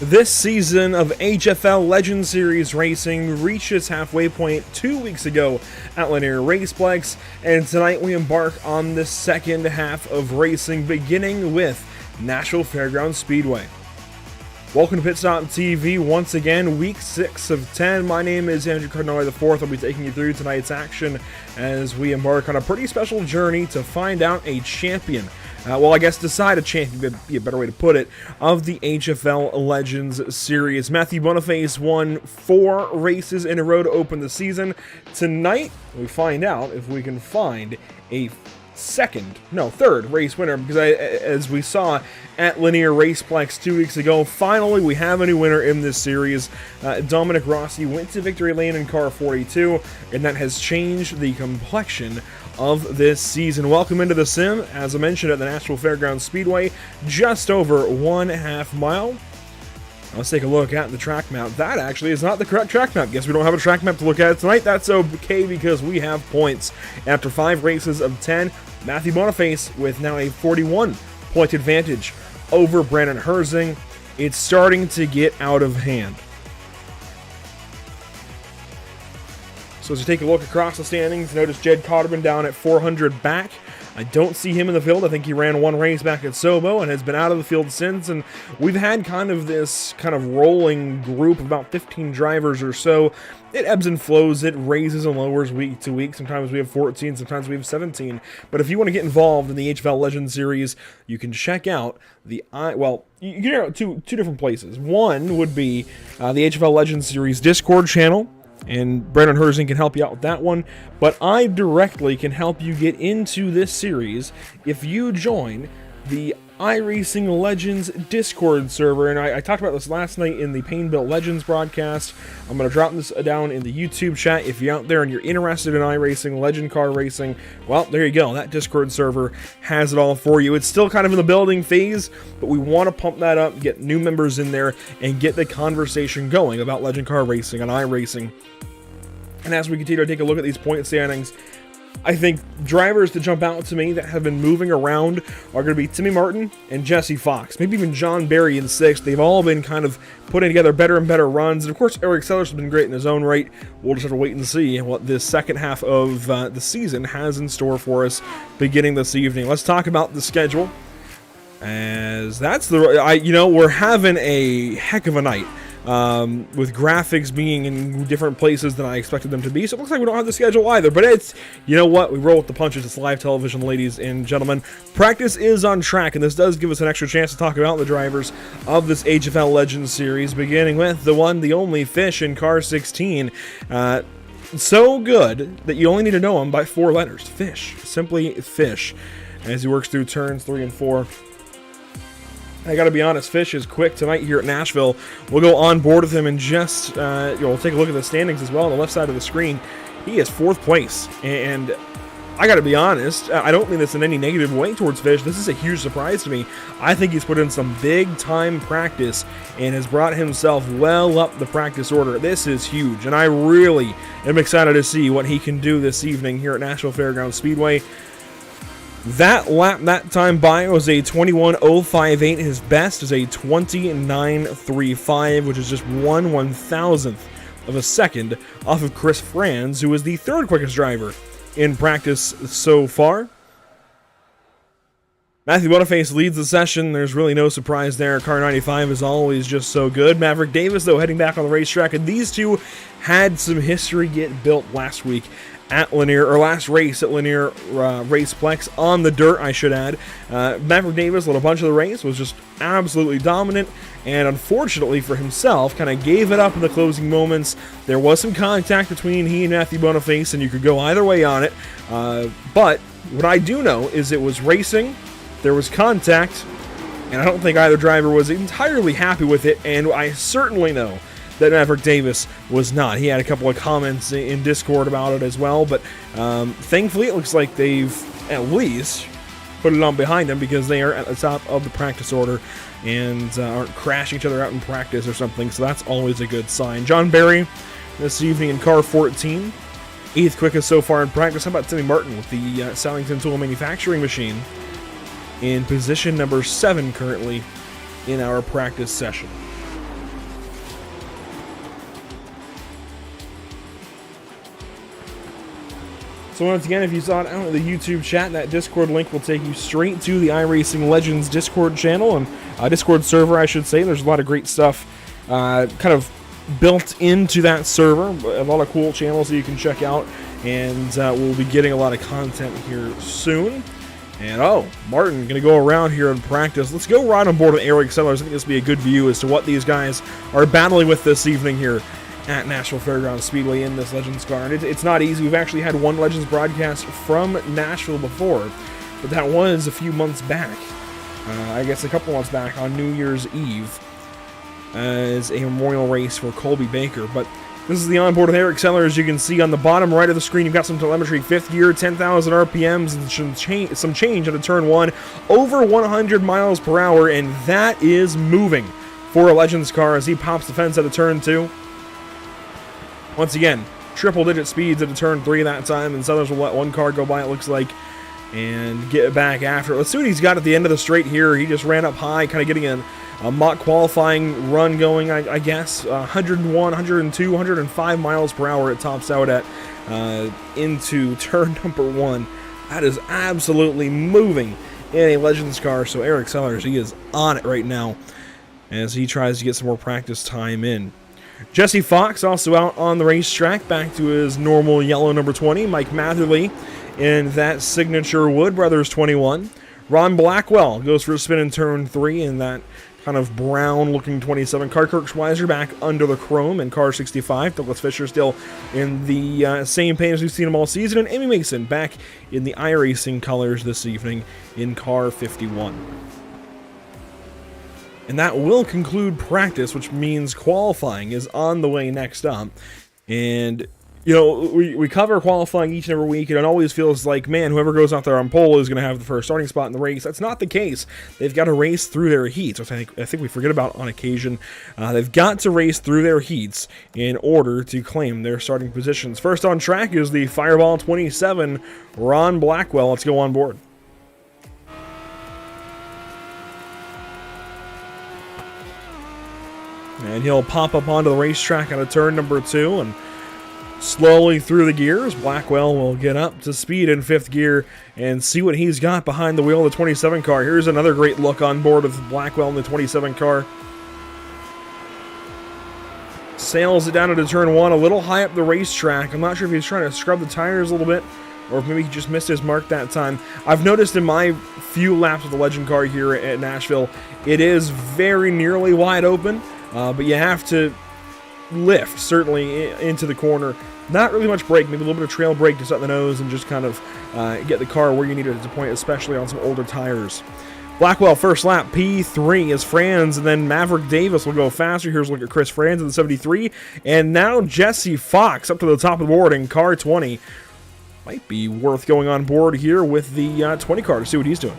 This season of HFL Legend Series racing reached its halfway point 2 weeks ago at Lanier Raceplex, and tonight we embark on the second half of racing, beginning with Nashville Fairgrounds Speedway. Welcome to Pit Stop TV once again, week 6 of 10. My name is Andrew Cardinale IV. I'll be taking you through tonight's action as we embark on a pretty special journey to find out a champion. Decide a champion would be a better way to put it, of the HFL Legends Series. Matthew Boniface won 4 races in a row to open the season. Tonight, we find out if we can find a third race winner, because as we saw at Lanier Raceplex 2 weeks ago, finally we have a new winner in this series. Dominic Rossi went to victory lane in car 42, and that has changed the complexion of this season. Welcome into the sim, as I mentioned, at the Nashville Fairgrounds Speedway, just over 1/2 mile. Let's take a look at the track map. That actually is not the correct track map. Guess we don't have a track map to look at tonight. That's okay, because we have points. After 5 races of 10, Matthew Boniface with now a 41-point advantage over Brandon Herzing. It's starting to get out of hand. So as you take a look across the standings, notice Jed Cotterman down at 400 back. I don't see him in the field. I think he ran 1 race back at Sobo and has been out of the field since. And we've had this rolling group of about 15 drivers or so. It ebbs and flows. It raises and lowers week to week. Sometimes we have 14, sometimes we have 17. But if you want to get involved in the HFL Legends Series, you can check out you can check out two different places. One would be the HFL Legends Series Discord channel, and Brandon Herzing can help you out with that one. But I directly can help you get into this series if you join the iRacing Legends Discord server. And I talked about this last night in the Painbuilt Legends broadcast. I'm going to drop this down in the YouTube chat. If you're out there and you're interested in iRacing, legend car racing, well, there you go. That Discord server has it all for you. It's still kind of in the building phase, but we want to pump that up, get new members in there, and get the conversation going about legend car racing and iRacing. And as we continue to take a look at these point standings, I think drivers to jump out to me that have been moving around are going to be Timmy Martin and Jesse Fox. Maybe even John Barry in 6th. They've all been kind of putting together better and better runs. And of course, Eric Sellers has been great in his own right. We'll just have to wait and see what this second half of the season has in store for us beginning this evening. Let's talk about the schedule, as that's we're having a heck of a night. With graphics being in different places than I expected them to be. So it looks like we don't have the schedule either. But it's, you know what? We roll with the punches. It's live television, ladies and gentlemen. Practice is on track, and this does give us an extra chance to talk about the drivers of this HFL Legends Series, beginning with the one, the only Fish in car 16. So good that you only need to know him by 4 letters. Fish. Simply Fish. As he works through turns 3 and 4. I gotta be honest, Fish is quick tonight here at Nashville. We'll go on board with him in just, we'll take a look at the standings as well on the left side of the screen. He is 4th place, and I gotta be honest, I don't mean this in any negative way towards Fish. This is a huge surprise to me. I think he's put in some big time practice and has brought himself well up the practice order. This is huge, and I really am excited to see what he can do this evening here at Nashville Fairgrounds Speedway. That time by was a 21.058. His best is a 29.35, which is just 1/1000th of a second off of Chris Franz, who is the 3rd quickest driver in practice so far. Matthew Boniface leads the session. There's really no surprise there. Car 95 is always just so good. Maverick Davis, though, heading back on the racetrack, and these two had some history get built last week at Lanier, or last race at Lanier Raceplex, on the dirt, I should add. Maverick Davis led a bunch of the race, was just absolutely dominant, and unfortunately for himself, kind of gave it up in the closing moments. There was some contact between he and Matthew Boniface, and you could go either way on it. But what I do know is it was racing, there was contact, and I don't think either driver was entirely happy with it, and I certainly know that Maverick Davis was not. He had a couple of comments in Discord about it as well, but thankfully it looks like they've at least put it on behind them, because they are at the top of the practice order and aren't crashing each other out in practice or something, so that's always a good sign. John Barry this evening in car 14, 8th quickest so far in practice. How about Timmy Martin with the Salington Tool Manufacturing machine in position number 7 currently in our practice session. So once again, if you saw it out in the YouTube chat, that Discord link will take you straight to the iRacing Legends Discord channel, and Discord server, I should say. There's a lot of great stuff kind of built into that server. A lot of cool channels that you can check out, and we'll be getting a lot of content here soon. And Martin going to go around here and practice. Let's go right on board with Eric Sellers. I think this will be a good view as to what these guys are battling with this evening here at Nashville Fairgrounds Speedway in this Legends car. And it's not easy. We've actually had one Legends broadcast from Nashville before, but that was a few months back. I guess a couple months back on New Year's Eve as a memorial race for Colby Baker. But this is the onboard with Eric Sellers. You can see on the bottom right of the screen, you've got some telemetry. 5th gear, 10,000 RPMs, and some change into turn 1. Over 100 miles per hour, and that is moving for a Legends car as he pops the fence out of turn 2. Once again, triple-digit speeds into turn 3 that time, and Sellers will let one car go by, it looks like, and get back after it. Let's see what he's got at the end of the straight here. He just ran up high, kind of getting a mock qualifying run going, I guess. 101, 102, 105 miles per hour it tops out at into turn number 1. That is absolutely moving in a Legends car. So Eric Sellers, he is on it right now as he tries to get some more practice time in. Jesse Fox also out on the racetrack, back to his normal yellow number 20. Mike Matherly in that signature Wood Brothers 21. Ron Blackwell goes for a spin in turn 3 in that kind of brown-looking 27. Kirk Schweizer back under the chrome in car 65. Douglas Fisher still in the same paint as we've seen him all season. And Amy Mason back in the iRacing colors this evening in car 51. And that will conclude practice, which means qualifying is on the way next up. And, you know, we cover qualifying each and every week, and it always feels like, man, whoever goes out there on pole is going to have the first starting spot in the race. That's not the case. They've got to race through their heats, which I think we forget about on occasion. They've got to race through their heats in order to claim their starting positions. First on track is the Fireball 27, Ron Blackwell. Let's go on board. And he'll pop up onto the racetrack on a turn number 2 and slowly through the gears. Blackwell will get up to speed in 5th gear and see what he's got behind the wheel of the 27 car. Here's another great look on board of Blackwell in the 27 car. Sails it down into turn 1, a little high up the racetrack. I'm not sure if he's trying to scrub the tires a little bit, or if maybe he just missed his mark that time. I've noticed in my few laps with the Legend car here at Nashville, it is very nearly wide open. But you have to lift, certainly, into the corner. Not really much brake, maybe a little bit of trail brake to set the nose and just kind of get the car where you need it to point, especially on some older tires. Blackwell, first lap, P3 is Franz, and then Maverick Davis will go faster. Here's a look at Chris Franz in the 73. And now Jesse Fox up to the top of the board in car 20. Might be worth going on board here with the 20 car to see what he's doing.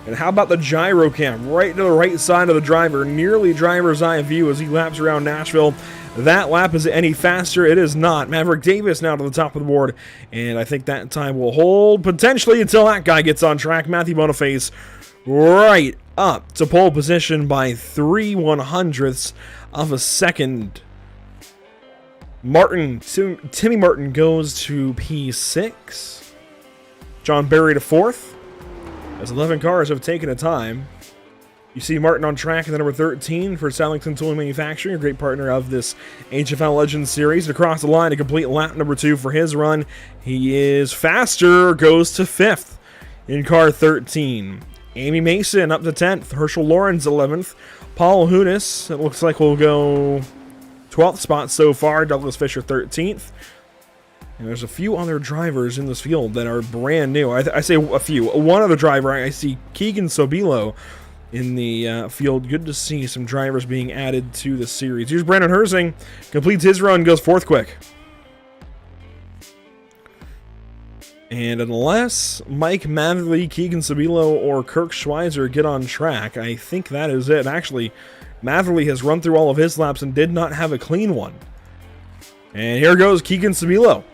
And how about the gyro cam right to the right side of the driver, nearly driver's eye view as he laps around Nashville. That lap is any faster? It is not. Maverick Davis now to the top of the board, and I think that time will hold potentially until that guy gets on track. Matthew Boniface right up to pole position by 3/100ths of a second. Timmy Martin goes to P6. John Berry to 4th. As 11 cars have taken a time. You see Martin on track in the number 13 for Salington Tooling Manufacturing, a great partner of this HFL Legends series. And across the line, a complete lap number 2 for his run. He is faster, goes to 5th in car 13. Amy Mason up to 10th. Herschel Lawrence 11th. Paul Hunis, it looks like will go 12th spot so far. Douglas Fisher 13th. And there's a few other drivers in this field that are brand new. I say a few. One other driver, I see Keegan Sobilo in the field. Good to see some drivers being added to the series. Here's Brandon Hersing. Completes his run, goes 4th quick. And unless Mike Matherly, Keegan Sobilo, or Kirk Schweizer get on track, I think that is it. Actually, Matherly has run through all of his laps and did not have a clean one. And here goes Keegan Sobilo.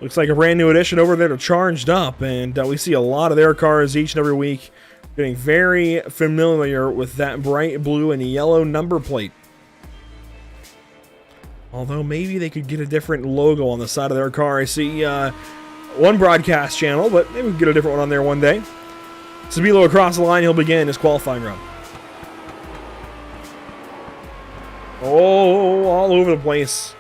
Looks like a brand new addition over there to Charged Up, and we see a lot of their cars each and every week. Getting very familiar with that bright blue and yellow number plate. Although maybe they could get a different logo on the side of their car. I see one broadcast channel, but maybe we can get a different one on there one day. Sabilo across the line. He'll begin his qualifying run. Oh, all over the place.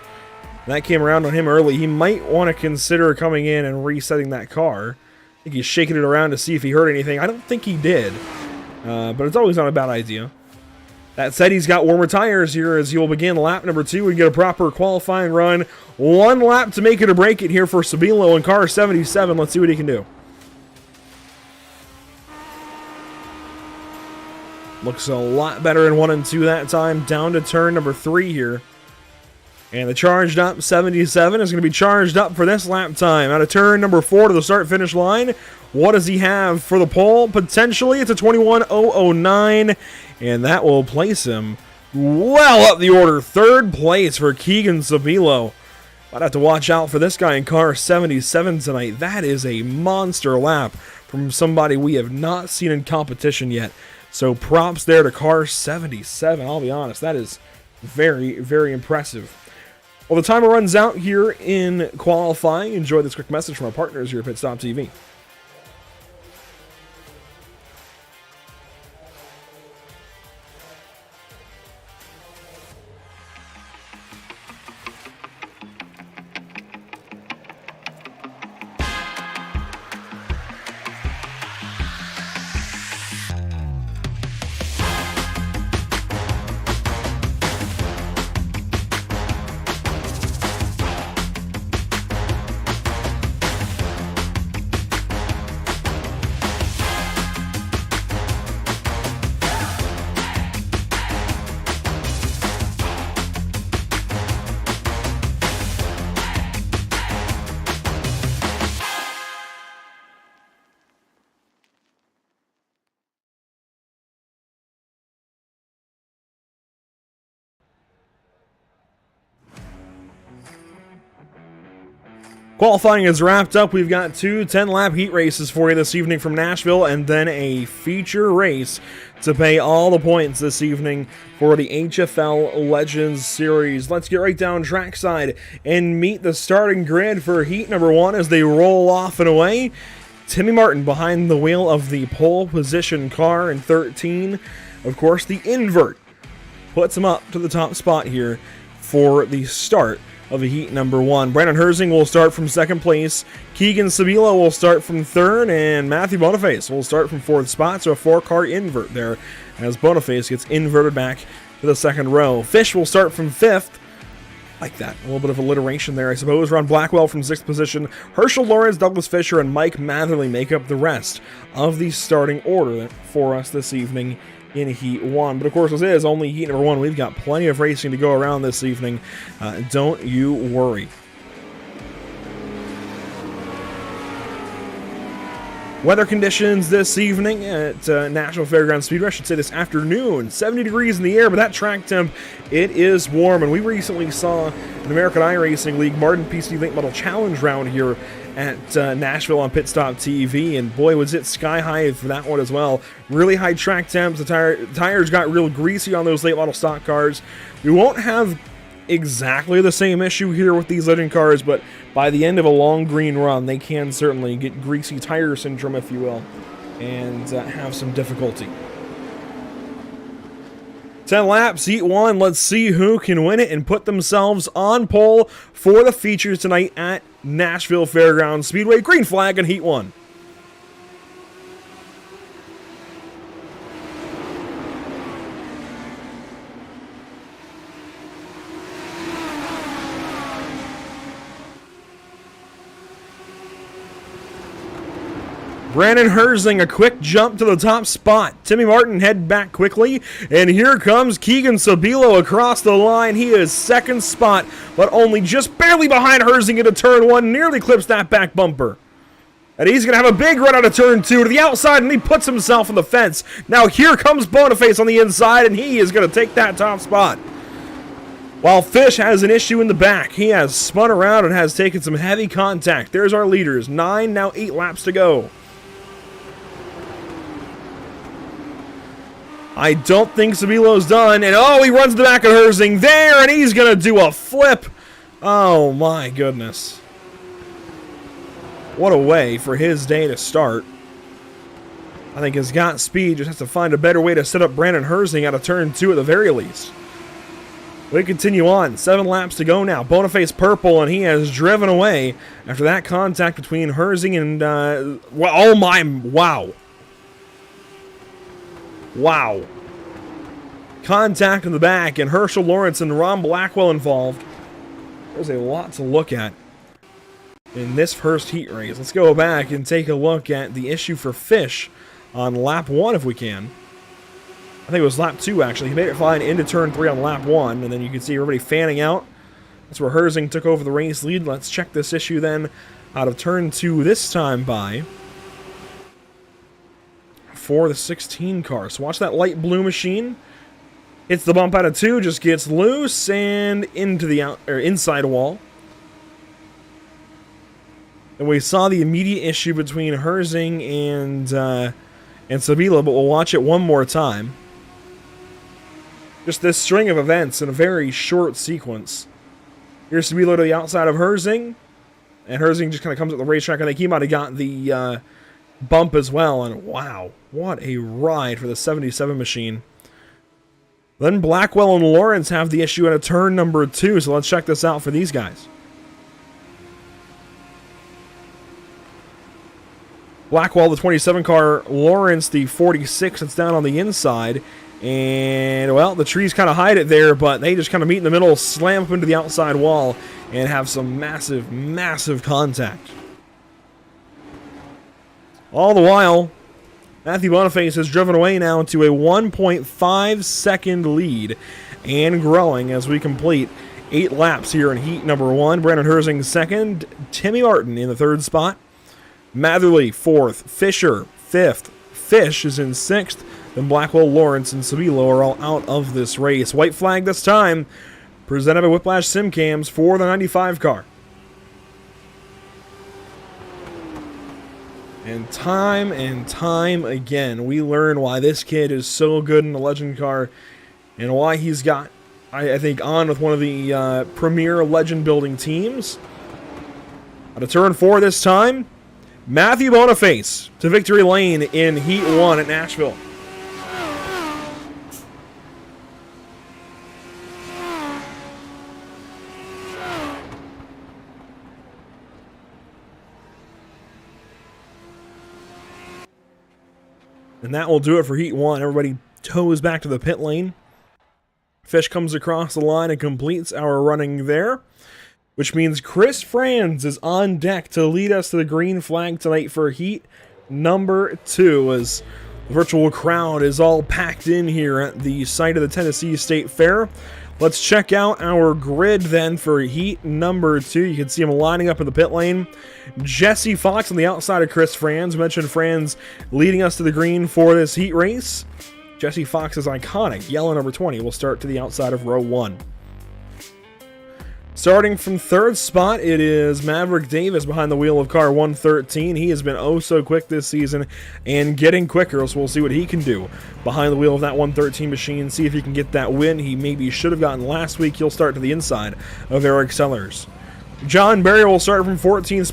That came around on him early. He might want to consider coming in and resetting that car. I think he's shaking it around to see if he heard anything. I don't think he did. But it's always not a bad idea. That said, he's got warmer tires here as he will begin lap number 2 and get a proper qualifying run. One lap to make it or break it here for Sabilo in car 77. Let's see what he can do. Looks a lot better in 1 and 2 that time. Down to turn number 3 here. And the charged up 77 is going to be charged up for this lap time. Out of turn number 4 to the start-finish line. What does he have for the pole? Potentially, it's a 21.009. And that will place him well up the order. 3rd place for Keegan Sabilo. I'd have to watch out for this guy in car 77 tonight. That is a monster lap from somebody we have not seen in competition yet. So props there to car 77. I'll be honest, that is very, very impressive. Well, the timer runs out here in qualifying. Enjoy this quick message from our partners here at Pit Stop TV. Qualifying is wrapped up. We've got 2 10-lap heat races for you this evening from Nashville, and then a feature race to pay all the points this evening for the HFL Legends Series. Let's get right down trackside and meet the starting grid for heat number 1 as they roll off and away. Timmy Martin behind the wheel of the pole position car in 13. Of course, the invert puts him up to the top spot here for the start of heat number 1. Brandon Herzing will start from 2nd place. Keegan Sabilo will start from 3rd, and Matthew Boniface will start from 4th spot. So a 4-car invert there as Boniface gets inverted back to the 2nd row. Fish will start from 5th. Like that. A little bit of alliteration there, I suppose. Ron Blackwell from 6th position. Herschel Lawrence, Douglas Fisher, and Mike Matherly make up the rest of the starting order for us this evening in Heat 1. But of course, this is only Heat number 1. We've got plenty of racing to go around this evening. Don't you worry. Weather conditions this evening at Nashville Fairgrounds Speedway, I should say this afternoon, 70 degrees in the air, but that track temp, it is warm. And we recently saw an American iRacing League Martin PC Late Model Challenge round here at Nashville on Pit Stop TV, and boy, was it sky high for that one as well. Really high track temps. The tires got real greasy on those late model stock cars. We won't have exactly the same issue here with these legend cars, but by the end of a long green run, they can certainly get greasy tire syndrome, if you will, and have some difficulty. 10 laps, Heat 1. Let's see who can win it and put themselves on pole for the features tonight at Nashville Fairgrounds Speedway. Green flag in Heat 1. Brandon Herzing, a quick jump to the top spot. Timmy Martin head back quickly, and here comes Keegan Sabilo across the line. He is 2nd spot, but only just barely behind Herzing into turn 1, nearly clips that back bumper. And he's going to have a big run out of turn 2 to the outside, and he puts himself on the fence. Now here comes Boniface on the inside, and he is going to take that top spot. While Fish has an issue in the back, he has spun around and has taken some heavy contact. There's our leaders. 9, now 8 laps to go. I don't think Sabilo's done. And oh, he runs to the back of Herzing there, and he's going to do a flip. Oh, my goodness. What a way for his day to start. I think he's got speed, just has to find a better way to set up Brandon Herzing out of turn 2 at the very least. We continue on. 7 laps to go now. Boniface purple, and he has driven away after that contact between Herzing and... oh my... Wow. Wow. Contact in the back, and Herschel Lawrence and Ron Blackwell involved. There's a lot to look at in this first heat race. Let's go back and take a look at the issue for Fish on lap 1 if we can. I think it was lap 2 actually. He made it fine into turn 3 on lap 1, and then you can see everybody fanning out. That's where Herzing took over the race lead. Let's check this issue then out of turn 2 this time by for the 16 car. So watch that light blue machine. Hits the bump out of 2, just gets loose and into the inside wall. And we saw the immediate issue between Herzing and Sabila, but we'll watch it one more time. Just this string of events in a very short sequence. Here's Sabila to the outside of Herzing, and Herzing just kind of comes at the racetrack. I think he might have gotten the bump as well, and wow, what a ride for the 77 machine. Then Blackwell and Lawrence have the issue at a turn number 2, so let's check this out for these guys. Blackwell, the 27 car, Lawrence, the 46, that's down on the inside. And, well, the trees kind of hide it there, but they just kind of meet in the middle, slam up into the outside wall, and have some massive, massive contact. All the while, Matthew Boniface has driven away now to a 1.5 second lead and growing as we complete 8 laps here in heat number 1. Brandon Herzing second, Timmy Martin in the 3rd spot. Matherly 4th, Fisher 5th, Fish is in 6th, then Blackwell, Lawrence, and Sabilo are all out of this race. White flag this time, presented by Whiplash Simcams for the 95 car. And time again, we learn why this kid is so good in the Legend car and why he's got, I think, on with one of the premier Legend building teams. Out of turn 4 this time, Matthew Boniface to victory lane in Heat 1 at Nashville. And that will do it for Heat 1. Everybody toes back to the pit lane. Fish comes across the line and completes our running there, which means Chris Franz is on deck to lead us to the green flag tonight for Heat number 2, as the virtual crowd is all packed in here at the site of the Tennessee State Fair. Let's check out our grid then for Heat number 2. You can see him lining up in the pit lane. Jesse Fox on the outside of Chris Franz. Mentioned Franz leading us to the green for this heat race. Jesse Fox is iconic. Yellow number 20 will start to the outside of row 1. Starting from 3rd spot, it is Maverick Davis behind the wheel of car 113. He has been oh so quick this season and getting quicker, so we'll see what he can do behind the wheel of that 113 machine, see if he can get that win he maybe should have gotten last week. He'll start to the inside of Eric Sellers. John Berry will start from 5th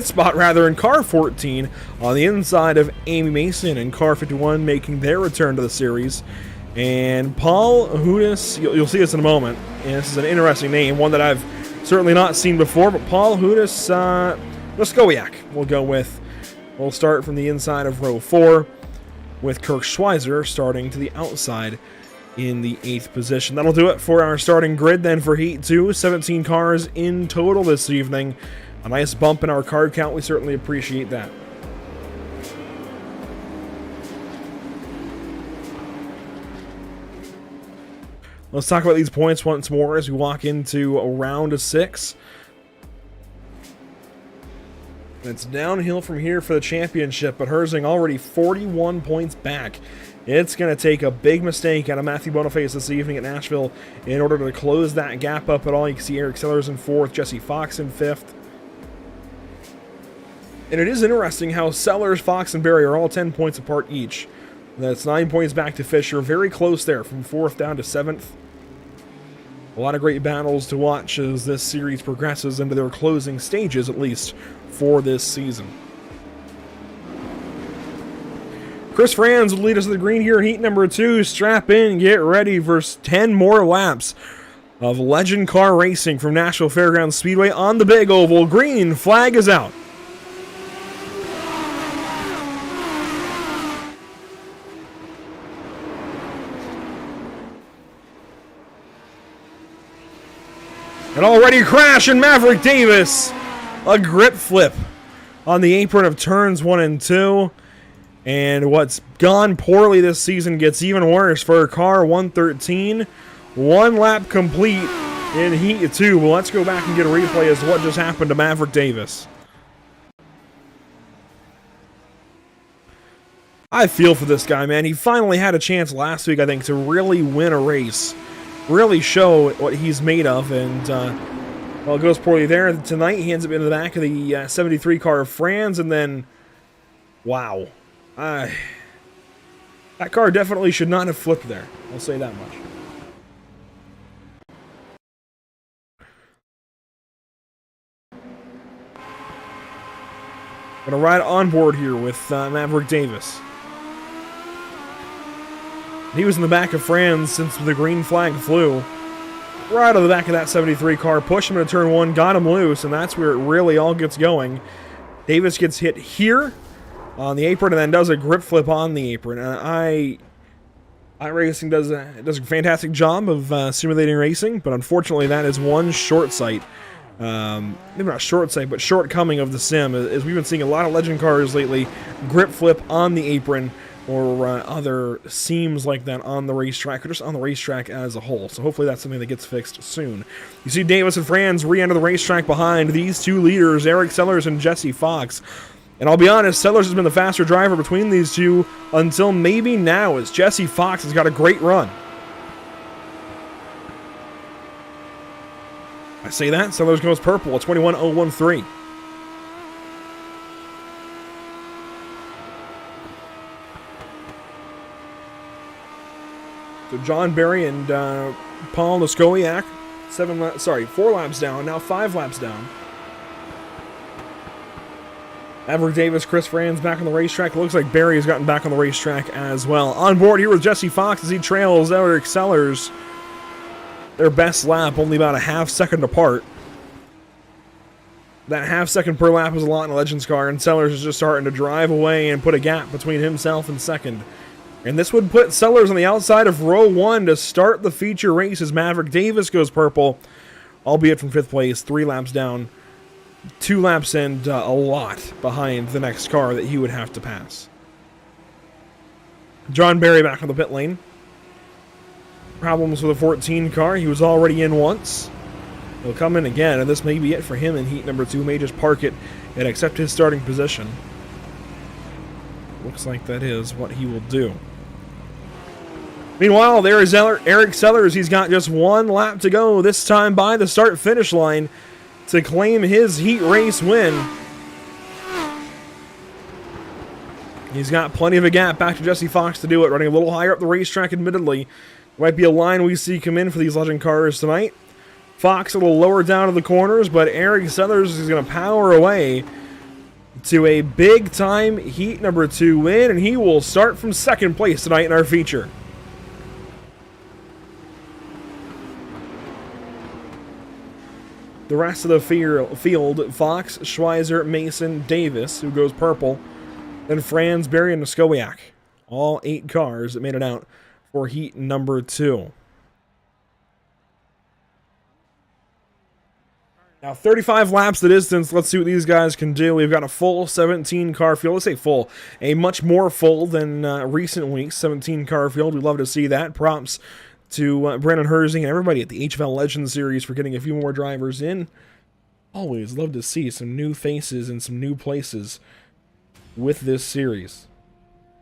spot in car 14 on the inside of Amy Mason and car 51 making their return to the series. And Paul Hudis, you'll see this in a moment, and this is an interesting name, one that I've certainly not seen before, but Paul Hudis Muskowiak we'll start from the inside of row 4 with Kirk Schweizer starting to the outside in the 8th position. That'll do it for our starting grid then for Heat 2. 17 cars in total this evening. A nice bump in our card count. We certainly appreciate that. Let's talk about these points once more as we walk into a round of 6. And it's downhill from here for the championship, but Herzing already 41 points back. It's going to take a big mistake out of Matthew Boniface this evening at Nashville in order to close that gap up at all. You can see Eric Sellers in 4th, Jesse Fox in 5th. And it is interesting how Sellers, Fox, and Berry are all 10 points apart each. That's 9 points back to Fisher. Very close there, from 4th down to 7th. A lot of great battles to watch as this series progresses into their closing stages, at least for this season. Chris Franz will lead us to the green here in heat number 2. Strap in, get ready for 10 more laps of legend car racing from Nashville Fairgrounds Speedway on the big oval. Green flag is out. And already crashing Maverick Davis. A grip flip on the apron of turns 1 and 2. And what's gone poorly this season gets even worse for car 113. 1 lap complete in heat 2. Well, let's go back and get a replay as to what just happened to Maverick Davis. I feel for this guy, man. He finally had a chance last week, I think, to really win a race. Really show what he's made of, and well, it goes poorly there. Tonight, he ends up in the back of the 73 car of Franz, and then, wow. That car definitely should not have flipped there. I'll say that much. Gonna ride on board here with Maverick Davis. He was in the back of Franz since the green flag flew. Right out of the back of that 73 car, pushed him into turn 1, got him loose, and that's where it really all gets going. Davis gets hit here on the apron and then does a grip flip on the apron. And iRacing does a fantastic job of simulating racing, but unfortunately that is one short sight. Maybe not short sight, but shortcoming of the sim, as we've been seeing a lot of legend cars lately grip flip on the apron or other seams like that on the racetrack, or just on the racetrack as a whole. So hopefully that's something that gets fixed soon. You see Davis and Franz re-enter the racetrack behind these two leaders, Eric Sellers and Jesse Fox. And I'll be honest, Sellers has been the faster driver between these two until maybe now, as Jesse Fox has got a great run. I say that, Sellers goes purple at 21.013. So John Berry and Paul Noskowiak, 4 laps down, now 5 laps down. Maverick Davis, Chris Franz back on the racetrack. Looks like Berry has gotten back on the racetrack as well. On board here with Jesse Fox as he trails Eric Sellers. Their best lap, only about a half second apart. That half second per lap is a lot in a Legends car, and Sellers is just starting to drive away and put a gap between himself and second. And this would put Sellers on the outside of row 1 to start the feature race as Maverick Davis goes purple, albeit from 5th place, 3 laps down. 2 laps and a lot behind the next car that he would have to pass. John Berry back on the pit lane. Problems with the 14 car. He was already in once. He'll come in again, and this may be it for him in heat number 2. May just park it and accept his starting position. Looks like that is what he will do. Meanwhile, there is Eric Sellers. He's got just 1 lap to go, this time by the start-finish line, to claim his heat race win. He's got plenty of a gap back to Jesse Fox to do it, running a little higher up the racetrack, admittedly. Might be a line we see come in for these legend cars tonight. Fox a little lower down in the corners, but Eric Sellers is going to power away to a big-time heat number 2 win, and he will start from 2nd place tonight in our feature. The rest of the field, Fox, Schweizer, Mason, Davis, who goes purple, then Franz, Berry, and Noskowiak. All 8 cars that made it out for heat number 2. Now, 35 laps the distance. Let's see what these guys can do. We've got a full 17-car field. Let's say full. A much more full than recent weeks. 17-car field. We'd love to see that. Props to Brandon Herzing and everybody at the HFL Legends Series for getting a few more drivers in. Always love to see some new faces and some new places with this series.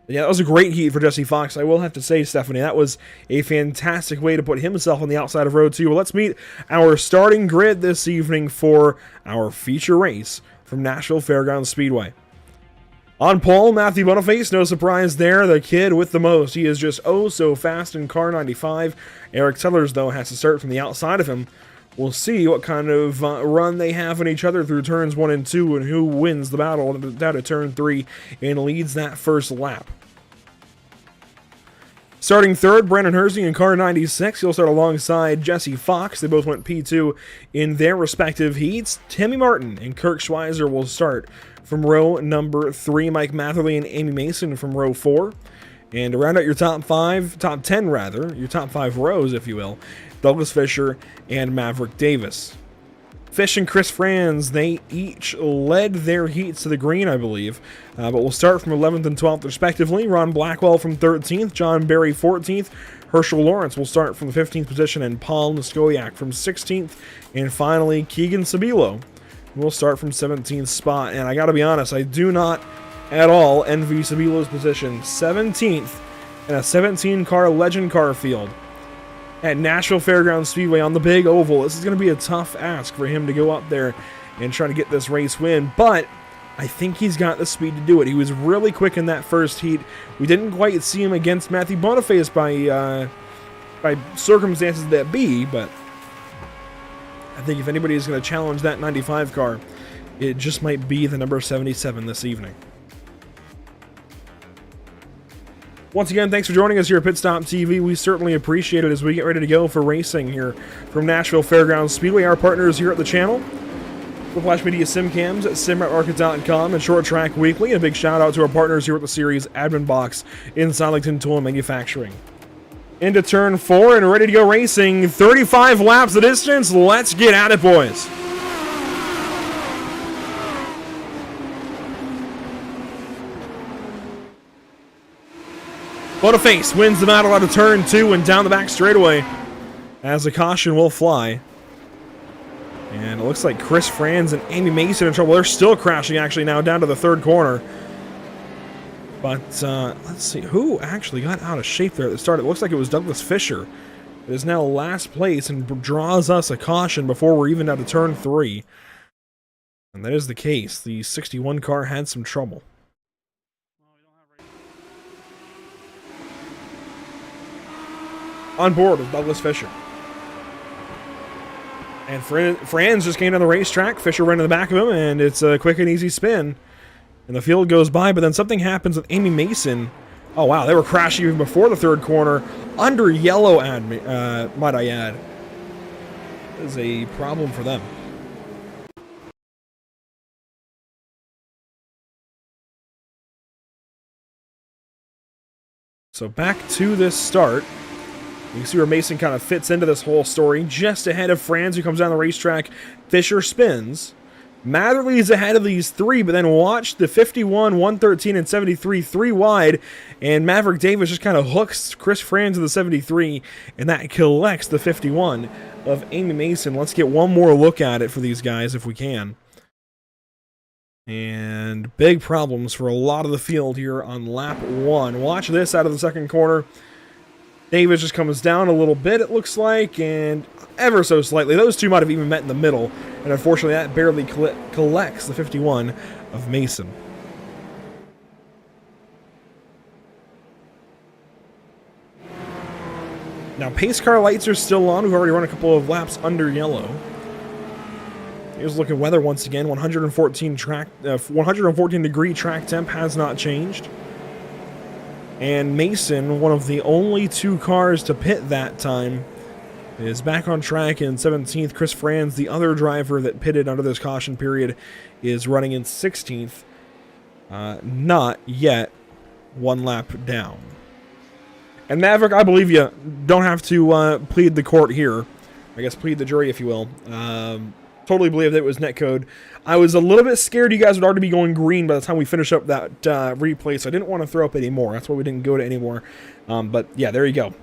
Yeah, that was a great heat for Jesse Fox. I will have to say, Stephanie, that was a fantastic way to put himself on the outside of row 2. Well, let's meet our starting grid this evening for our feature race from Nashville Fairgrounds Speedway. On pole, Matthew Boniface, no surprise there, the kid with the most. He is just oh so fast in car 95. Eric Sellers, though, has to start from the outside of him. We'll see what kind of run they have on each other through turns 1 and 2 and who wins the battle down to turn 3 and leads that first lap. Starting third, Brandon Hersey in car 96. He'll start alongside Jesse Fox. They both went P2 in their respective heats. Timmy Martin and Kirk Schweizer will start from row number 3. Mike Matherly and Amy Mason from row 4. And to round out your top 10 rather, your top 5 rows, if you will, Douglas Fisher and Maverick Davis. Fish and Chris Franz, they each led their heats to the green, I believe. But we'll start from 11th and 12th, respectively. Ron Blackwell from 13th, John Berry 14th. Herschel Lawrence will start from the 15th position, and Paul Niskoyak from 16th. And finally, Keegan Sabilo will start from 17th spot. And I gotta be honest, I do not at all envy Sabilo's position. 17th in a 17-car legend car field at Nashville Fairgrounds Speedway on the big oval. This is going to be a tough ask for him to go up there and try to get this race win, but I think he's got the speed to do it. He was really quick in that first heat. We didn't quite see him against Matthew Boniface by circumstances that be, but I think if anybody is going to challenge that 95 car, it just might be the number 77 this evening. Once again, thanks for joining us here at Pit Stop TV. We certainly appreciate it as we get ready to go for racing here from Nashville Fairgrounds Speedway. Our partners here at the channel, Whiplash Media SimCams at SimRatMarket.com and Short Track Weekly. A big shout out to our partners here at the series, Admin Box in Solington Tool and Manufacturing. Into turn 4 and ready to go racing. 35 laps the distance. Let's get at it, boys. Boniface wins the battle out of turn 2 and down the back straightaway as the caution will fly. And it looks like Chris Franz and Amy Mason in trouble. They're still crashing actually now down to the third corner. But let's see who actually got out of shape there at the start. It looks like it was Douglas Fisher. It is now last place and draws us a caution before we're even out of turn 3. And that is the case. The 61 car had some trouble. On board with Douglas Fisher. And Franz just came down the racetrack. Fisher ran in the back of him, and it's a quick and easy spin. And the field goes by, but then something happens with Amy Mason. Oh, wow, they were crashing even before the third corner. Under yellow, might I add. That is a problem for them. So back to this start. You can see where Mason kind of fits into this whole story. Just ahead of Franz, who comes down the racetrack. Fisher spins. Matherly is ahead of these three, but then watch the 51, 113, and 73 3 wide. And Maverick Davis just kind of hooks Chris Franz to the 73, and that collects the 51 of Amy Mason. Let's get one more look at it for these guys if we can. And big problems for a lot of the field here on lap 1. Watch this out of the second corner. Davis just comes down a little bit, it looks like, and ever so slightly. Those two might have even met in the middle, and unfortunately that barely collects the 51 of Mason. Now, pace car lights are still on. We've already run a couple of laps under yellow. Here's a look at weather once again. 114 degree track temp has not changed. And Mason, one of the only two cars to pit that time, is back on track in 17th. Chris Franz, the other driver that pitted under this caution period, is running in 16th. Not yet one lap down. And Maverick, I believe you. Don't have to plead the court here. I guess plead the jury, if you will. Totally believe that it was netcode. I was a little bit scared you guys would already be going green by the time we finish up that replay, so I didn't want to throw up any more. That's why we didn't go to any more. But yeah, there you go.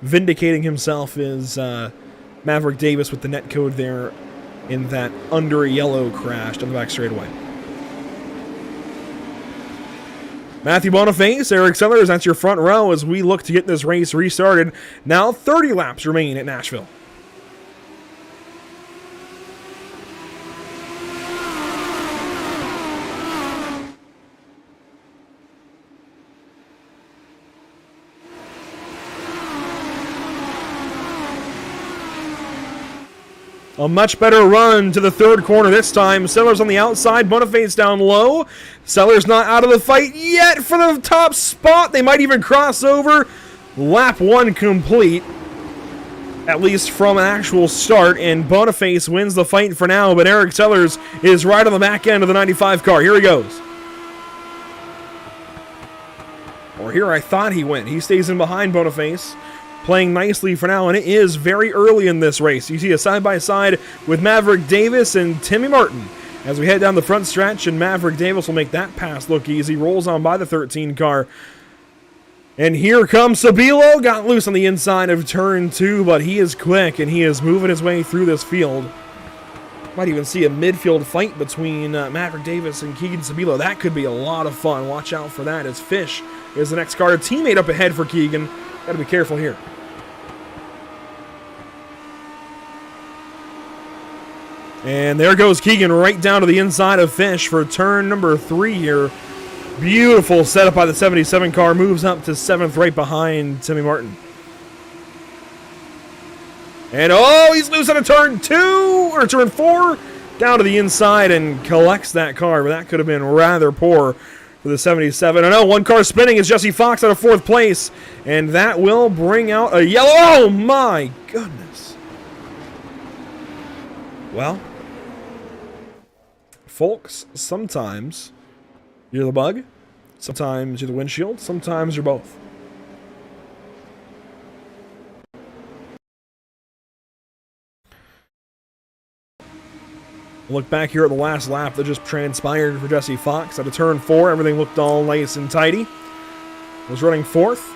Vindicating himself is Maverick Davis with the netcode there in that under yellow crash on the back straightaway. Matthew Boniface, Eric Sellers, that's your front row as we look to get this race restarted. Now 30 laps remain at Nashville. A much better run to the third corner this time. Sellers on the outside, Boniface down low. Sellers not out of the fight yet for the top spot. They might even cross over. Lap 1 complete, at least from an actual start, and Boniface wins the fight for now, but Eric Sellers is right on the back end of the 95 car. Here he goes. Or here I thought he went. He stays in behind Boniface, playing nicely for now, and it is very early in this race. You see a side-by-side with Maverick Davis and Timmy Martin as we head down the front stretch, and Maverick Davis will make that pass look easy. Rolls on by the 13 car. And here comes Sabilo. Got loose on the inside of turn 2, but he is quick, and he is moving his way through this field. Might even see a midfield fight between Maverick Davis and Keegan Sabilo. That could be a lot of fun. Watch out for that, as Fish is the next car. A teammate up ahead for Keegan. Got to be careful here. And there goes Keegan right down to the inside of Fish for turn number 3 here. Beautiful setup by the 77 car. Moves up to 7th right behind Timmy Martin. And oh, he's loose on a turn 2 or turn 4. Down to the inside and collects that car. But that could have been rather poor for the 77. I know one car spinning is Jesse Fox out of 4th place. And that will bring out a yellow. Oh my goodness. Well, folks, sometimes you're the bug, sometimes you're the windshield, sometimes you're both. Look back here at the last lap that just transpired for Jesse Fox. Out of turn 4, everything looked all nice and tidy. Was running 4th.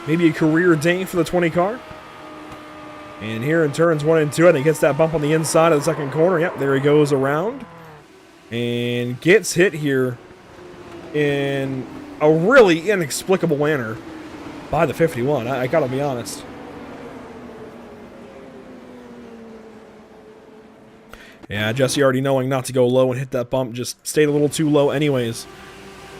Maybe a career day for the 20 car. And here in turns 1 and 2, I think hits that bump on the inside of the second corner. Yep, there he goes around. And gets hit here in a really inexplicable manner by the 51. I gotta be honest. Yeah, Jesse already knowing not to go low and hit that bump, just stayed a little too low anyways.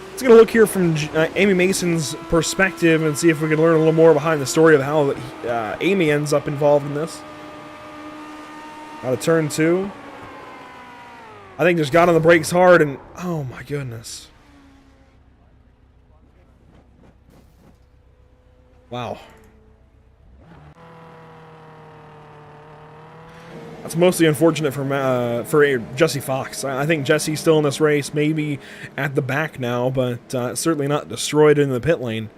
Let's get a look here from Amy Mason's perspective and see if we can learn a little more behind the story of how Amy ends up involved in this. Out of turn 2. I think just got on the brakes hard and, oh my goodness. Wow. That's mostly unfortunate for Jesse Fox. I think Jesse's still in this race, maybe at the back now, but certainly not destroyed in the pit lane.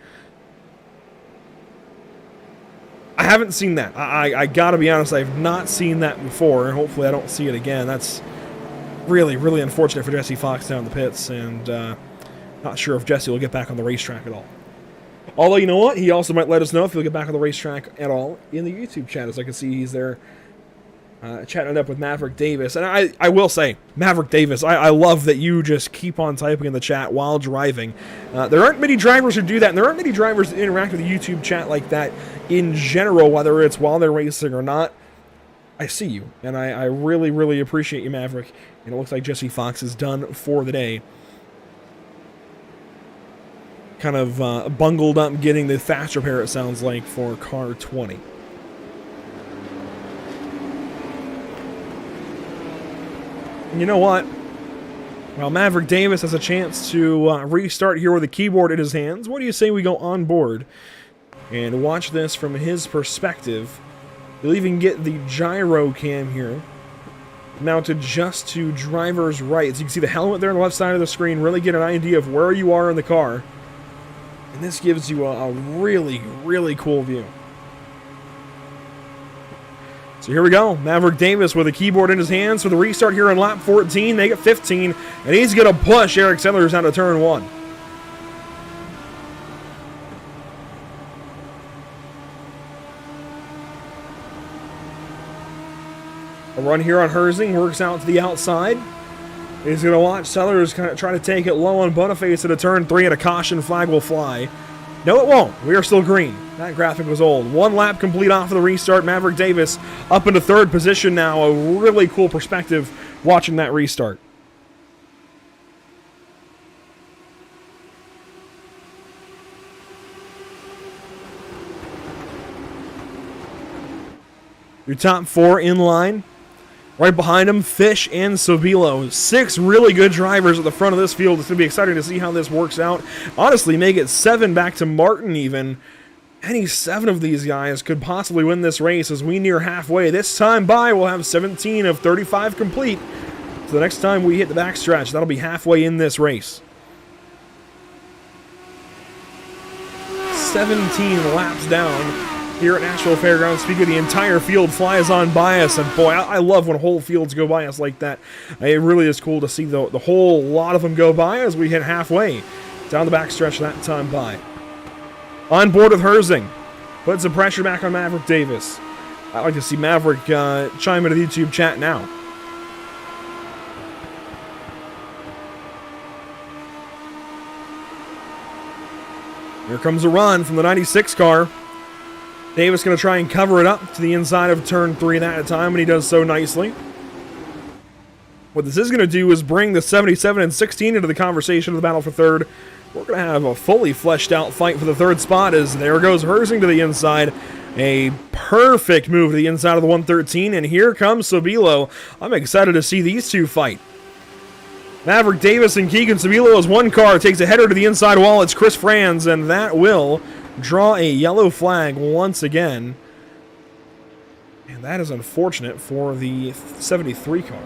I haven't seen that. I gotta be honest, I've not seen that before, and hopefully I don't see it again. That's really, really unfortunate for Jesse Fox down in the pits, and not sure if Jesse will get back on the racetrack at all. Although, you know what? He also might let us know if he'll get back on the racetrack at all in the YouTube chat, as I can see he's there chatting it up with Maverick Davis. And I will say, Maverick Davis, I love that you just keep on typing in the chat while driving. There aren't many drivers who do that, and there aren't many drivers that interact with the YouTube chat like that in general, whether it's while they're racing or not. I see you, and I really, really appreciate you, Maverick. And it looks like Jesse Fox is done for the day. Kind of bungled up getting the fast repair, it sounds like, for car 20. And you know what? Well, Maverick Davis has a chance to restart here with a keyboard in his hands. What do you say we go on board and watch this from his perspective? You'll even get the gyro cam here mounted just to driver's right. So you can see the helmet there on the left side of the screen, really get an idea of where you are in the car. And this gives you a really, really cool view. So here we go. Maverick Davis with a keyboard in his hands for the restart here on lap 14. Make it 15. And he's going to push Eric Sellers out of turn 1. A run here on Herzing. Works out to the outside. He's going to watch Sellers kind of try to take it low on Boniface at a turn 3, and a caution flag will fly. No, it won't. We are still green. That graphic was old. 1 lap complete off of the restart. Maverick Davis up into 3rd position now. A really cool perspective watching that restart. Your top 4 in line. Right behind him, Fish and Sobilo. 6 really good drivers at the front of this field. It's going to be exciting to see how this works out. Honestly, make it 7 back to Martin even. Any 7 of these guys could possibly win this race as we near halfway. This time by, we'll have 17 of 35 complete. So the next time we hit the backstretch, that'll be halfway in this race. 17 laps down here at Nashville Fairgrounds. Speaking of, the entire field flies on by us, and boy, I love when whole fields go by us like that. It really is cool to see the whole lot of them go by as we hit halfway down the backstretch that time by. On board with Herzing, put some pressure back on Maverick Davis. I'd like to see Maverick chime into the YouTube chat now. Here comes a run from the 96 car. Davis going to try and cover it up to the inside of turn 3 that time, and he does so nicely. What this is going to do is bring the 77 and 16 into the conversation of the battle for third. We're going to have a fully fleshed out fight for the third spot as there goes Herzing to the inside. A perfect move to the inside of the 113, and here comes Sobilo. I'm excited to see these two fight. Maverick Davis and Keegan Sobilo as one car takes a header to the inside wall. It's Chris Franz, and that will draw a yellow flag once again. And that is unfortunate for the 73 car.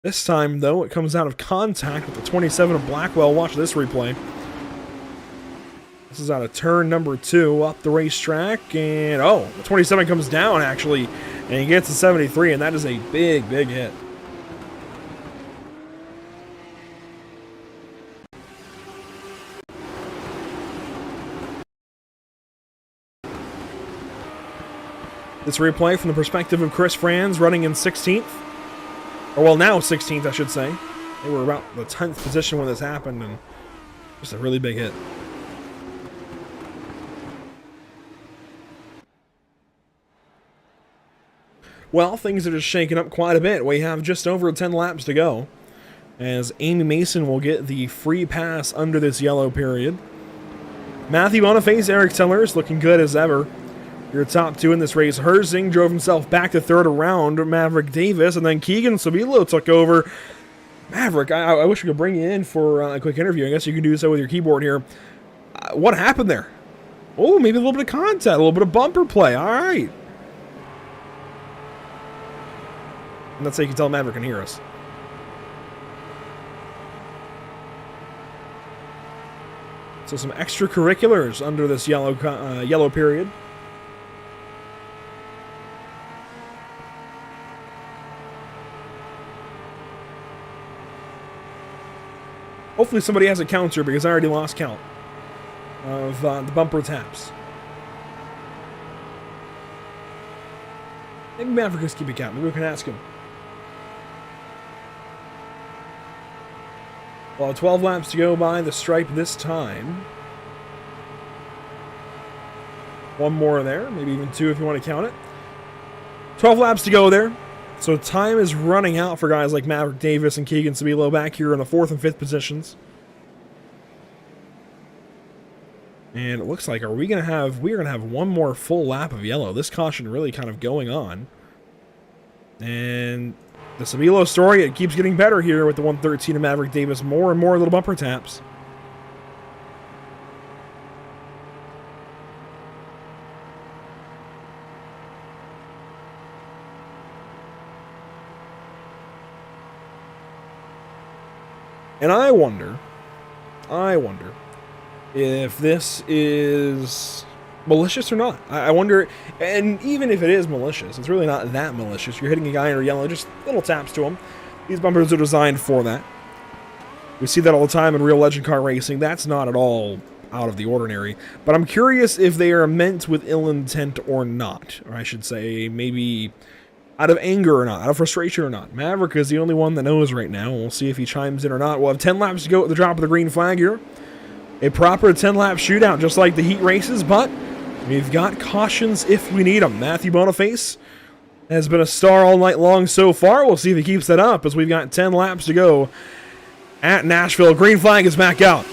This time, though, it comes out of contact with the 27 of Blackwell. Watch this replay. This is out of turn number 2 up the racetrack. And, oh, the 27 comes down, actually. And he gets the 73, and that is a big, big hit. This replay from the perspective of Chris Franz running in 16th. Or, well, now 16th, I should say. They were about the 10th position when this happened, and just a really big hit. Well, things are just shaking up quite a bit. We have just over 10 laps to go, as Amy Mason will get the free pass under this yellow period. Matthew Boniface, Eric Tellers looking good as ever. Your top 2 in this race. Herzing drove himself back to third around Maverick Davis, and then Keegan Sobilo took over. Maverick, I wish we could bring you in for a quick interview. I guess you can do so with your keyboard here. What happened there? Oh, maybe a little bit of contact, a little bit of bumper play. All right. And that's how you can tell Maverick can hear us. So some extracurriculars under this yellow period. Hopefully somebody has a counter because I already lost count of the bumper taps. Maybe Maverick is keeping count. Maybe we can ask him. Well, 12 laps to go by the stripe this time. One more there, maybe even 2 if you want to count it. 12 laps to go there. So time is running out for guys like Maverick Davis and Keegan Sobilo back here in the 4th and 5th positions. And it looks like we're gonna have one more full lap of yellow. This caution really kind of going on. And the Sobilo story, it keeps getting better here with the 113 of Maverick Davis. More and more little bumper taps. And I wonder if this is malicious or not. I wonder, and even if it is malicious, it's really not that malicious. You're hitting a guy under yellow, just little taps to him. These bumpers are designed for that. We see that all the time in real legend car racing. That's not at all out of the ordinary. But I'm curious if they are meant with ill intent or not. Or I should say, maybe out of anger or not, out of frustration or not. Maverick is the only one that knows right now. We'll see if he chimes in or not. We'll have 10 laps to go at the drop of the green flag here. A proper 10-lap shootout, just like the heat races, but we've got cautions if we need them. Matthew Boniface has been a star all night long so far. We'll see if he keeps that up as we've got 10 laps to go at Nashville. Green flag is back out.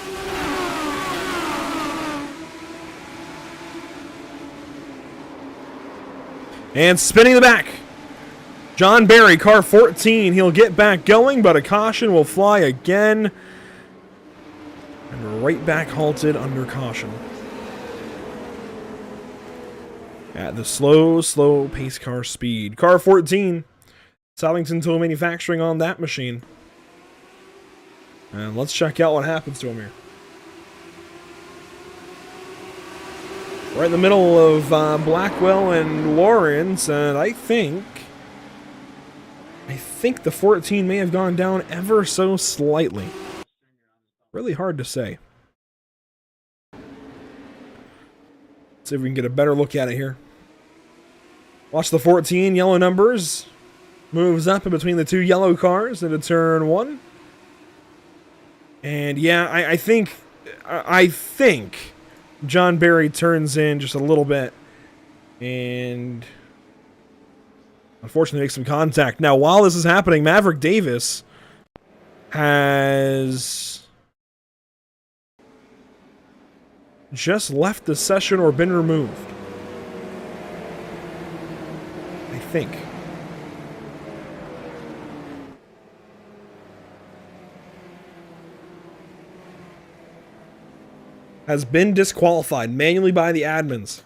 And spinning the back. John Barry, car 14. He'll get back going, but a caution will fly again. And right back halted under caution. At the slow pace car speed. Car 14. Southington Tool Manufacturing on that machine. And let's check out what happens to him here. Right in the middle of Blackwell and Lawrence, and I think the 14 may have gone down ever so slightly. Really hard to say. See if we can get a better look at it here. Watch the 14, yellow numbers. Moves up in between the two yellow cars into turn 1. And yeah, I think John Barry turns in just a little bit. And unfortunately makes some contact. Now, while this is happening, Maverick Davis has just left the session or been removed. I think. Has been disqualified manually by the admins.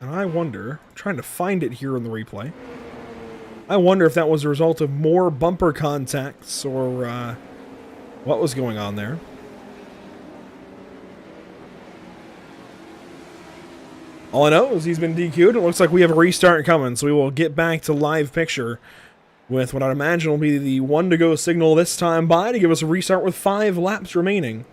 And I wonder, I'm trying to find it here in the replay. I wonder if that was a result of more bumper contacts or what was going on there. All I know is he's been DQ'd. It looks like we have a restart coming, so we will get back to live picture with what I'd imagine will be the 1 to go signal this time by to give us a restart with 5 laps remaining.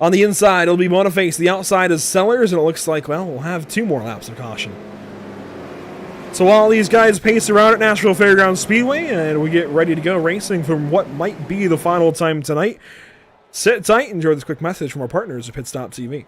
On the inside, it'll be Boniface. The outside is Sellers, and it looks like, well, we'll have 2 more laps of caution. So while these guys pace around at Nashville Fairgrounds Speedway, and we get ready to go racing from what might be the final time tonight, sit tight, enjoy this quick message from our partners at Pit Stop TV.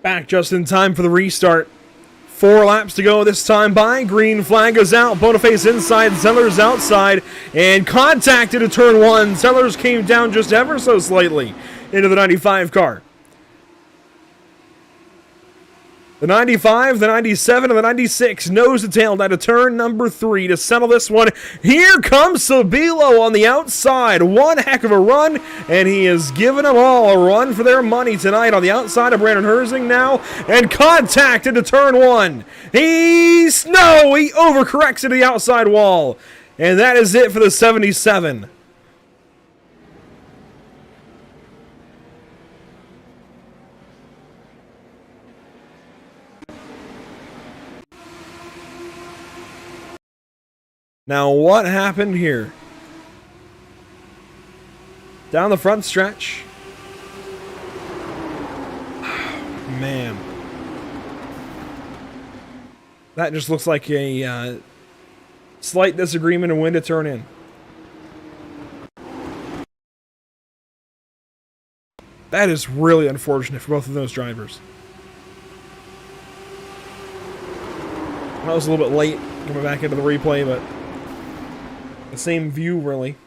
Back just in time for the restart. 4 laps to go this time by. Green flag goes out. Boniface inside. Sellers outside. And contacted at turn 1. Sellers came down just ever so slightly into the 95 car. The 95, the 97, and the 96 nose to tail down to turn number 3 to settle this one. Here comes Sabilo on the outside. One heck of a run, and he has given them all a run for their money tonight on the outside of Brandon Herzing now, and contact into turn 1. He overcorrects into the outside wall, and that is it for the 77. Now, what happened here? Down the front stretch. Man. That just looks like a slight disagreement and when to turn in. That is really unfortunate for both of those drivers. That was a little bit late coming back into the replay, but the same view, really.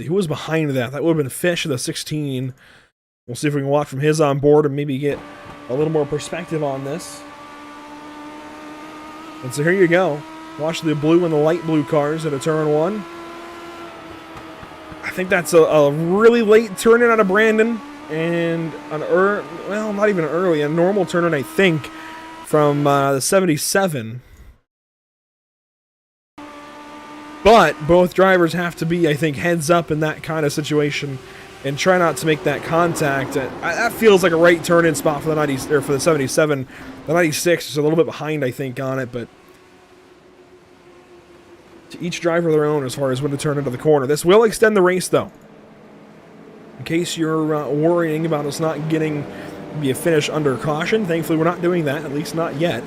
see, who was behind that? That would have been Fish of the 16. We'll see if we can watch from his on board and maybe get a little more perspective on this. And so here you go. Watch the blue and the light blue cars at a turn 1. I think that's a really late turn in out of Brandon. And well, not even early, a normal turn in, I think, from the 77. But both drivers have to be, I think, heads up in that kind of situation and try not to make that contact. That feels like a right turn-in spot for the 90 or for the 77. The 96 is a little bit behind, I think, on it, but to each driver their own as far as when to turn into the corner. This will extend the race, though. In case you're worrying about us not getting a finish under caution, thankfully we're not doing that, at least not yet.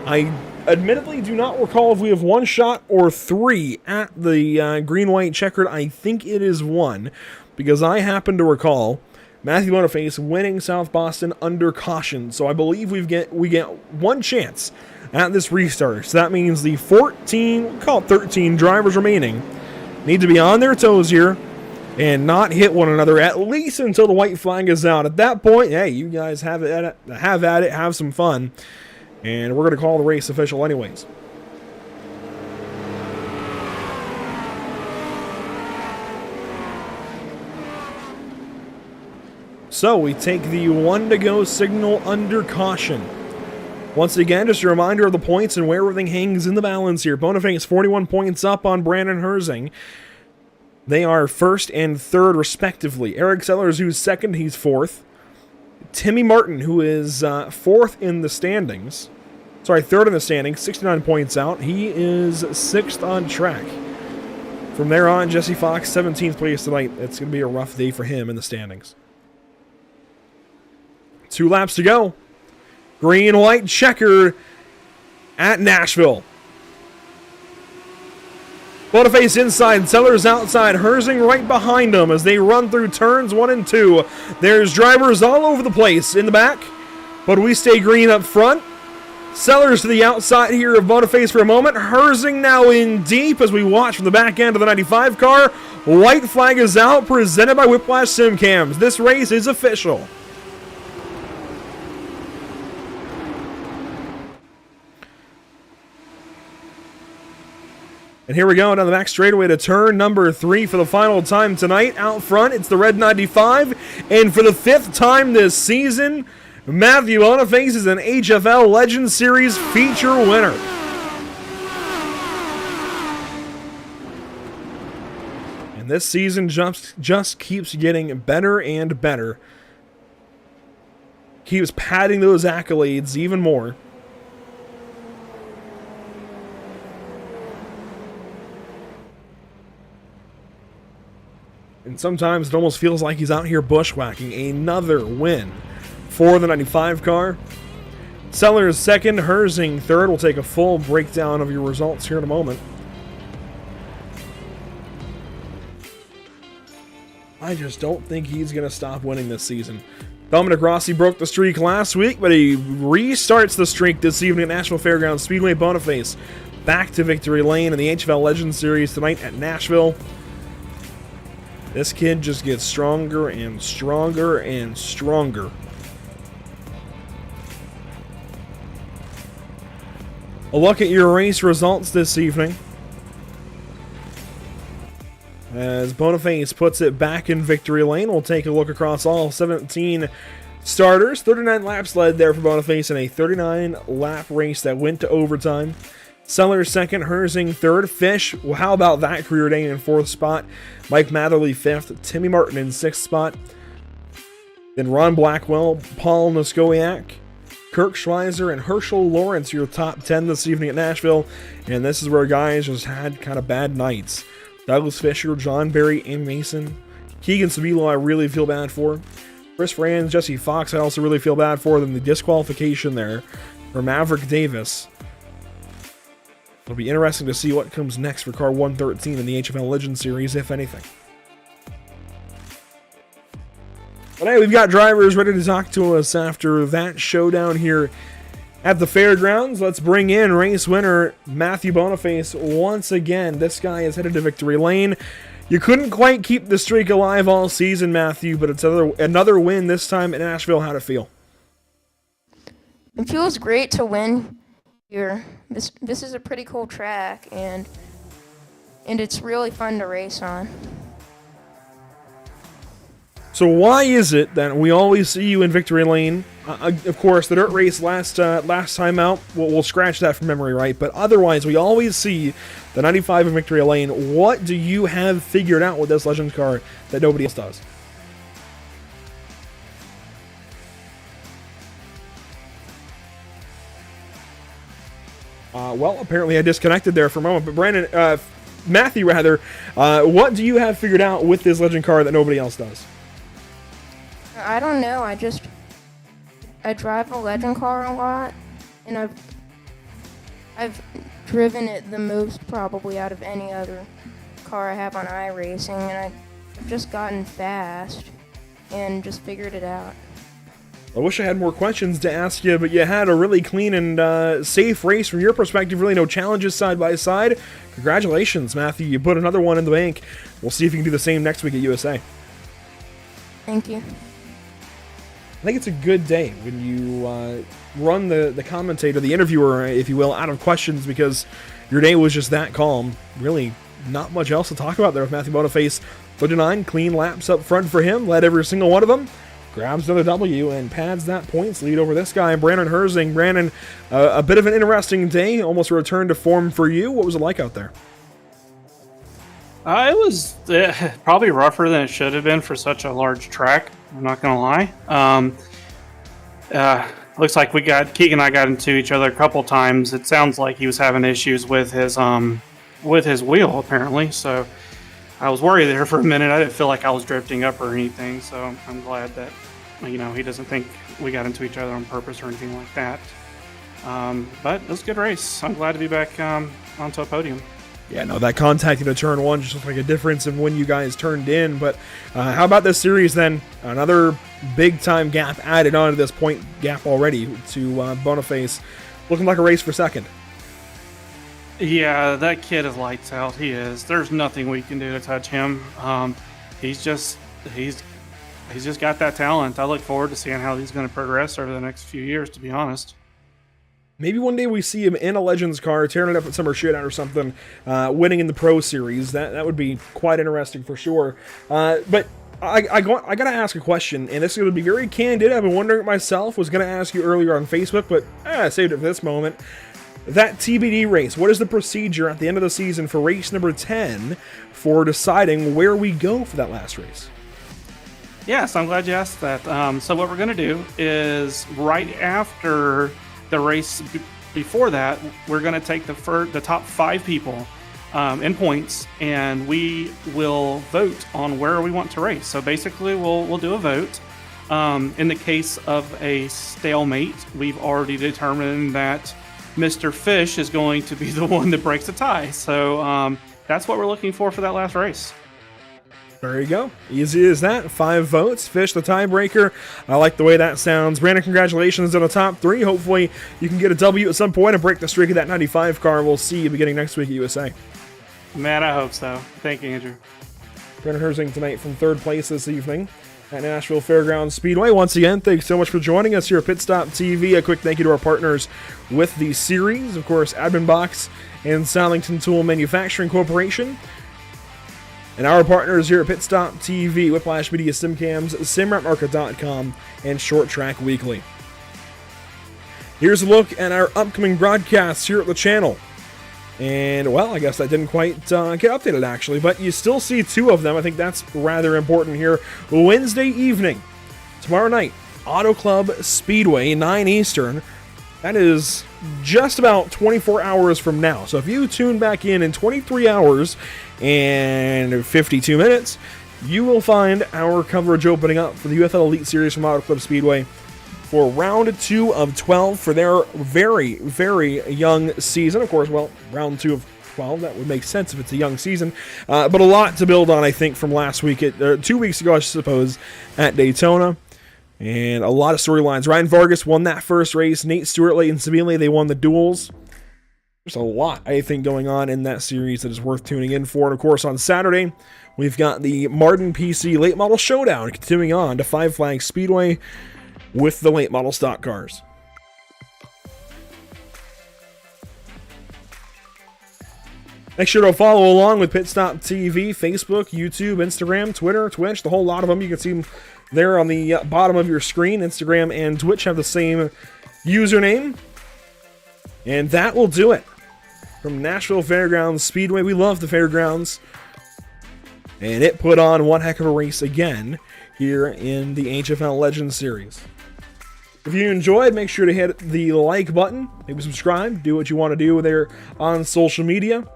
I admittedly do not recall if we have 1 shot or 3 at the green-white checkered. I think it is 1, because I happen to recall Matthew Boniface winning South Boston under caution. So I believe we get 1 chance at this restart. So that means the 14, we'll call it 13 drivers remaining need to be on their toes here and not hit one another, at least until the white flag is out. At that point, hey, you guys have at it, have some fun. And we're going to call the race official anyways. So we take the 1 to go signal under caution. Once again, just a reminder of the points and where everything hangs in the balance here. Boniface 41 points up on Brandon Herzing. They are 1st and 3rd respectively. Eric Sellers, who's 2nd, he's 4th. Timmy Martin, who is 4th in the standings. Sorry, 3rd in the standings, 69 points out. He is 6th on track. From there on, Jesse Fox, 17th place tonight. It's going to be a rough day for him in the standings. 2 laps to go. Green, white, checkered at Nashville. Boniface inside, Sellers outside, Herzing right behind them as they run through turns 1 and 2. There's drivers all over the place in the back, but we stay green up front. Sellers to the outside here of Boniface for a moment. Herzing now in deep as we watch from the back end of the 95 car. White flag is out, presented by Whiplash Simcams. This race is official. And here we go down the back straightaway to turn number 3 for the final time tonight. Out front, it's the red 95. And for the 5th time this season, Matthew Boniface is an HFL Legends Series feature winner. And this season just keeps getting better and better. Keeps padding those accolades even more. And sometimes it almost feels like he's out here bushwhacking. Another win for the 95 car. Sellers 2nd, Herzing 3rd. We'll take a full breakdown of your results here in a moment. I just don't think he's going to stop winning this season. Dominic Rossi broke the streak last week, but he restarts the streak this evening at Nashville Fairgrounds Speedway. Boniface back to victory lane in the HFL Legends Series tonight at Nashville. This kid just gets stronger and stronger and stronger. A look at your race results this evening. As Boniface puts it back in victory lane, we'll take a look across all 17 starters. 39 laps led there for Boniface in a 39-lap race that went to overtime. Sellers 2nd, Herzing 3rd. Fish, well, how about that career day in 4th spot? Mike Matherly 5th. Timmy Martin in 6th spot. Then Ron Blackwell, Paul Noskowiak, Kirk Schweizer, and Herschel Lawrence, your top 10 this evening at Nashville. And this is where guys just had kind of bad nights. Douglas Fisher, John Barry, and Mason. Keegan Sabilo, I really feel bad for. Chris Franz, Jesse Fox, I also really feel bad for. Then the disqualification there for Maverick Davis. It'll be interesting to see what comes next for car 113 in the HFL Legends Series, if anything. But hey, we've got drivers ready to talk to us after that showdown here at the fairgrounds. Let's bring in race winner Matthew Boniface once again. This guy is headed to victory lane. You couldn't quite keep the streak alive all season, Matthew, but it's another win this time in Nashville. How'd it feel? It feels great to win here. This is a pretty cool track, and it's really fun to race on. So why is it that we always see you in victory lane? Of course, the dirt race last time out, we'll scratch that from memory, right? But otherwise, we always see the 95 in victory lane. What do you have figured out with this Legends car that nobody else does? Well, apparently I disconnected there for a moment. But Matthew, what do you have figured out with this Legend car that nobody else does? I don't know. I drive a Legend car a lot, and I've driven it the most probably out of any other car I have on iRacing, and I've just gotten fast and just figured it out. I wish I had more questions to ask you, but you had a really clean and safe race from your perspective. Really no challenges side by side. Congratulations, Matthew. You put another one in the bank. We'll see if you can do the same next week at USA. Thank you. I think it's a good day when you run the commentator, the interviewer, if you will, out of questions, because your day was just that calm. Really not much else to talk about there with Matthew Boniface. 39 clean laps up front for him. Led every single one of them. Grabs another W and pads that points lead over this guy, Brandon Herzing. Brandon, a bit of an interesting day, almost a return to form for you. What was it like out there? It was probably rougher than it should have been for such a large track. I'm not going to lie. Looks like Keegan and I got into each other a couple times. It sounds like he was having issues with his wheel, apparently. So I was worried there for a minute. I didn't feel like I was drifting up or anything. So I'm glad that, he doesn't think we got into each other on purpose or anything like that. But it was a good race. I'm glad to be back onto a podium. Yeah, no, that contact into turn one just looked like a difference in when you guys turned in. But how about this series then? Another big-time gap added on to this point gap already to Boniface. Looking like a race for second. Yeah, that kid is lights out. He is. There's nothing we can do to touch him. He's just got that talent. I look forward to seeing how he's going to progress over the next few years, to be honest. Maybe one day we see him in a Legends car, tearing it up at Summer Shootout or something, winning in the Pro Series. That would be quite interesting for sure. But I got to ask a question, and this is going to be very candid. I've been wondering it myself. Was going to ask you earlier on Facebook, but I saved it for this moment. That TBD race, what is the procedure at the end of the season for race number 10 for deciding where we go for that last race? Yes, I'm glad you asked that. So what we're going to do is right after the race before that, we're going to take the top 5 people in points, and we will vote on where we want to race. So basically, we'll do a vote. In the case of a stalemate, we've already determined that Mr. Fish is going to be the one that breaks the tie. So that's what we're looking for that last race. There you go. Easy as that. 5 votes. Fish the tiebreaker. I like the way that sounds. Brandon, congratulations on the top 3. Hopefully you can get a W at some point and break the streak of that 95 car. We'll see you beginning next week at USA. Man, I hope so. Thank you, Andrew. Brandon Herzing tonight from 3rd place this evening at Nashville Fairgrounds Speedway. Once again, thanks so much for joining us here at Pit Stop TV. A quick thank you to our partners with the series. Of course, Admin Box and Salington Tool Manufacturing Corporation. And our partners here at Pit Stop TV, Whiplash Media Simcams, SimRapMarket.com, and Short Track Weekly. Here's a look at our upcoming broadcasts here at the channel. And, well, I guess that didn't quite get updated, actually, but you still see 2 of them. I think that's rather important here. Wednesday evening, tomorrow night, Auto Club Speedway, 9 Eastern. That is just about 24 hours from now. So if you tune back in 23 hours and 52 minutes, you will find our coverage opening up for the UFL Elite Series from Auto Club Speedway for round 2 of 12 for their very, very young season. Of course, well, round 2 of 12, that would make sense if it's a young season. But a lot to build on, I think, from last week, 2 weeks ago, I suppose, at Daytona. And a lot of storylines. Ryan Vargas won that first race. Nate Stewart, Leighton Sabine, they won the duels. There's a lot, I think, going on in that series that is worth tuning in for. And of course, on Saturday, we've got the Martin PC Late Model Showdown continuing on to Five Flags Speedway with the late model stock cars. Make sure to follow along with Pit Stop TV, Facebook, YouTube, Instagram, Twitter, Twitch, the whole lot of them. You can see them there on the bottom of your screen. Instagram and Twitch have the same username. And that will do it. From Nashville Fairgrounds Speedway, we love the fairgrounds. And it put on one heck of a race again here in the HFL Legends Series. If you enjoyed, make sure to hit the like button, maybe subscribe, do what you want to do there on social media.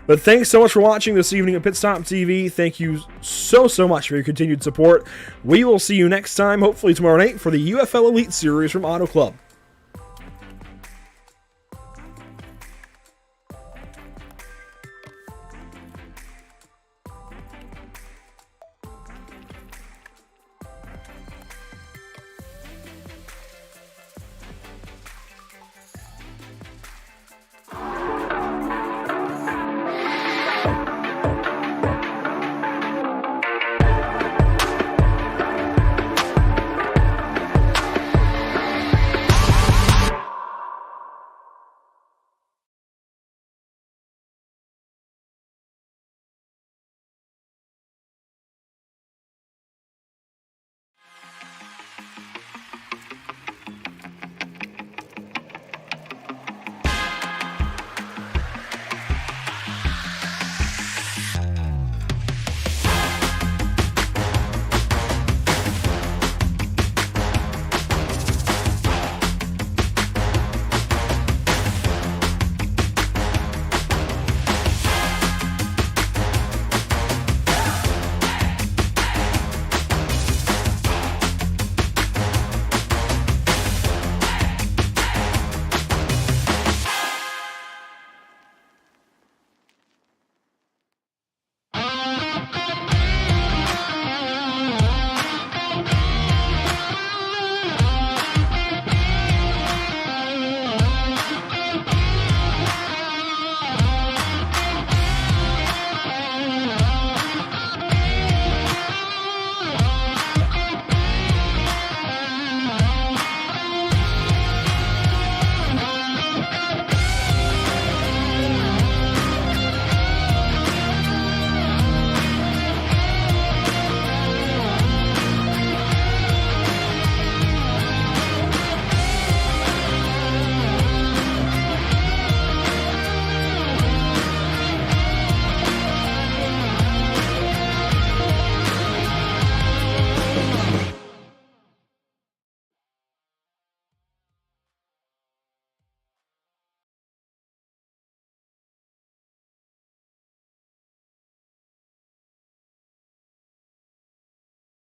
But thanks so much for watching this evening at Pit Stop TV. Thank you so much for your continued support. We will see you next time, hopefully tomorrow night, for the UFL Elite Series from Auto Club.